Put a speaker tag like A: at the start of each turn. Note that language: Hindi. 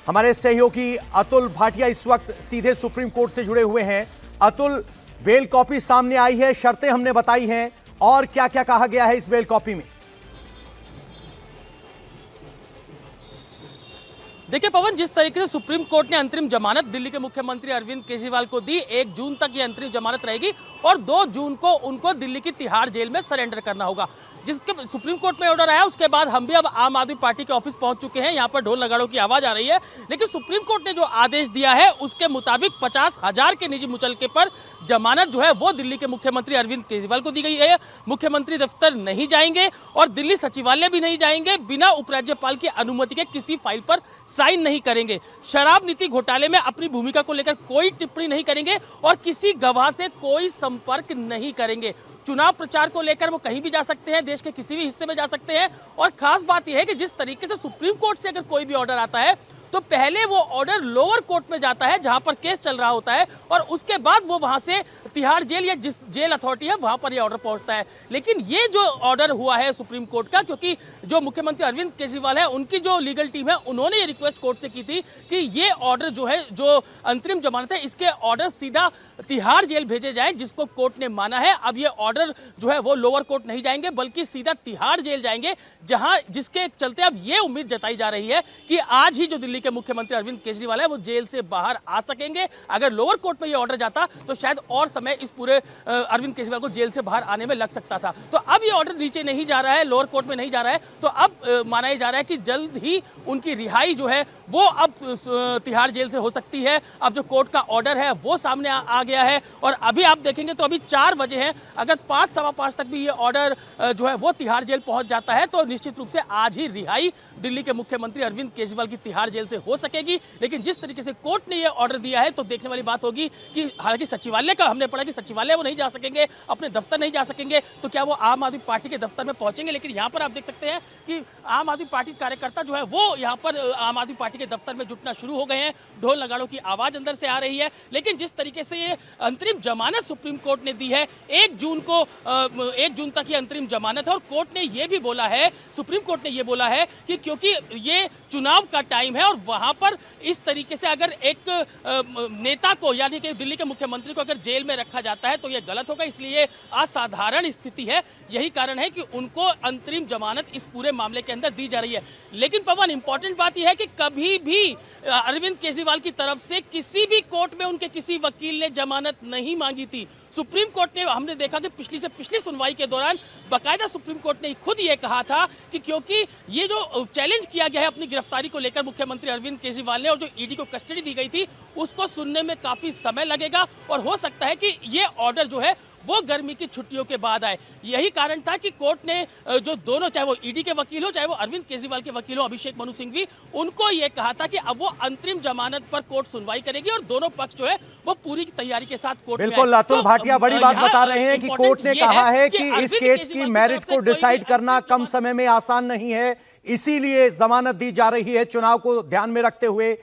A: हमारे सहयोगी अतुल भाटिया इस वक्त सीधे सुप्रीम कोर्ट से जुड़े हुए हैं। अतुल, बेल कॉपी सामने आई है, शर्तें हमने बताई हैं, और क्या क्या कहा गया है इस बेल कॉपी में?
B: देखिए पवन, जिस तरीके से सुप्रीम कोर्ट ने अंतरिम जमानत दिल्ली के मुख्यमंत्री अरविंद केजरीवाल को दी, 1 जून तक ये अंतरिम जमानत रहेगी और 2 जून को उनको दिल्ली की तिहाड़ जेल में सरेंडर करना होगा। जिसके सुप्रीम कोर्ट में ऑर्डर आया उसके बाद हम भी अब आम आदमी पार्टी के ऑफिस पहुंच चुके हैं। यहाँ पर ढोल नगाड़ों की आवाज आ रही है, लेकिन सुप्रीम कोर्ट ने जो आदेश दिया है उसके मुताबिक 50,000 के निजी मुचलके पर जमानत जो है वो दिल्ली के मुख्यमंत्री अरविंद केजरीवाल को दी गई है। मुख्यमंत्री दफ्तर नहीं जाएंगे और दिल्ली सचिवालय भी नहीं जाएंगे, बिना उपराज्यपाल की अनुमति के किसी फाइल पर साइन नहीं करेंगे, शराब नीति घोटाले में अपनी भूमिका को लेकर कोई टिप्पणी नहीं करेंगे और किसी गवाह से कोई संपर्क नहीं करेंगे। चुनाव प्रचार को लेकर वो कहीं भी जा सकते हैं, देश के किसी भी हिस्से में जा सकते हैं। और खास बात यह है कि जिस तरीके से सुप्रीम कोर्ट से अगर कोई भी ऑर्डर आता है तो पहले वो ऑर्डर लोअर कोर्ट में जाता है जहां पर केस चल रहा होता है और उसके बाद वो वहां से तिहाड़ जेल या जिस जेल अथॉरिटी है वहां पर ये ऑर्डर पहुंचता है। लेकिन ये जो ऑर्डर हुआ है सुप्रीम कोर्ट का, क्योंकि जो मुख्यमंत्री अरविंद केजरीवाल है उनकी जो लीगल टीम है उन्होंने ये रिक्वेस्ट कोर्ट से की थी कि ये ऑर्डर जो है, जो अंतरिम जमानत है, इसके ऑर्डर सीधा तिहाड़ जेल भेजे जाए, जिसको कोर्ट ने माना है। अब ये ऑर्डर जो है वो लोअर कोर्ट नहीं जाएंगे बल्कि सीधा तिहाड़ जेल जाएंगे, जहां जिसके चलते अब ये उम्मीद जताई जा रही है कि आज ही जो दिल्ली के मुख्यमंत्री अरविंद केजरीवाल है वो जेल से बाहर आ सकेंगे। अगर लोअर कोर्ट में ये ऑर्डर जाता तो शायद और समय इस पूरे अरविंद केजरीवाल को जेल से बाहर आने में लग सकता था। तो अब ये ऑर्डर नीचे नहीं जा रहा है, लोअर कोर्ट में नहीं जा रहा है, तो अब माना जा रहा है कि जल्द ही उनकी रिहाई जो है वो अब तिहाड़ जेल से हो सकती है। अब जो कोर्ट का ऑर्डर है वो सामने आ गया है और अभी आप देखेंगे तो अभी 4 बजे हैं। अगर 5 सवा 5 तक भी ये ऑर्डर जो है वो तिहाड़ जेल पहुंच जाता है तो निश्चित रूप से आज ही रिहाई दिल्ली के मुख्यमंत्री अरविंद केजरीवाल की तिहाड़ जेल से हो सकेगी। लेकिन जिस तरीके से कोर्ट ने ये ऑर्डर दिया है तो देखने वाली बात होगी कि हालांकि सचिवालय का हमने पढ़ा कि सचिवालय वो नहीं जा सकेंगे, अपने दफ्तर नहीं जा सकेंगे, तो क्या वो आम आदमी पार्टी के दफ्तर में पहुंचेंगे? लेकिन यहाँ पर आप देख सकते हैं कि आम आदमी पार्टी कार्यकर्ता जो है वो यहाँ पर आम आदमी पार्टी के दफ्तर में जुटना शुरू हो गए हैं। ढोल नगाड़ों की आवाज अंदर से आ रही है। लेकिन जिस तरीके से ये अंतरिम जमानत सुप्रीम कोर्ट ने दी है, 1 जून तक ये अंतरिम जमानत है और कोर्ट ने ये भी बोला है, सुप्रीम कोर्ट ने ये बोला है कि क्योंकि ये चुनाव का टाइम है और वहां पर इस तरीके से अगर एक नेता को यानी कि दिल्ली के मुख्यमंत्री को अगर जेल में रखा जाता है तो यह गलत होगा, इसलिए असाधारण स्थिति है। यही कारण है कि उनको अंतरिम जमानत इस पूरे मामले के अंदर दी जा रही है। लेकिन पवन, इंपॉर्टेंट बात यह है कि कभी भी अरविंद केजरीवाल की तरफ से किसी भी कोर्ट में उनके किसी वकील ने जमानत नहीं मांगी थी। सुप्रीम कोर्ट ने, हमने देखा कि पिछली से पिछली सुनवाई के दौरान बाकायदा सुप्रीम कोर्ट ने खुद ये कहा था कि क्योंकि ये जो चैलेंज किया गया है अपनी गिरफ्तारी को लेकर मुख्यमंत्री अरविंद केजरीवाल ने और जो ईडी को कस्टडी दी गई थी उसको सुनने में काफी समय लगेगा और हो सकता है कि ये ऑर्डर जो है वो गर्मी की छुट्टियों के बाद आए। यही कारण था कि कोर्ट ने जो दोनों, चाहे वो ईडी के वकील हो चाहे वो अरविंद केजरीवाल के वकील हो अभिषेक मनु सिंघवी, उनको ये कहा था कि अब वो अंतरिम जमानत पर कोर्ट सुनवाई करेगी और दोनों पक्ष जो है वो पूरी तैयारी के साथ कोर्ट में।
A: बिल्कुल, अतुल भाटिया बड़ी बात बता रहे हैं कि कोर्ट ने कहा है कि इस केस की मेरिट को डिसाइड करना कम समय में आसान नहीं है, इसीलिए जमानत दी जा रही है चुनाव को ध्यान में रखते हुए।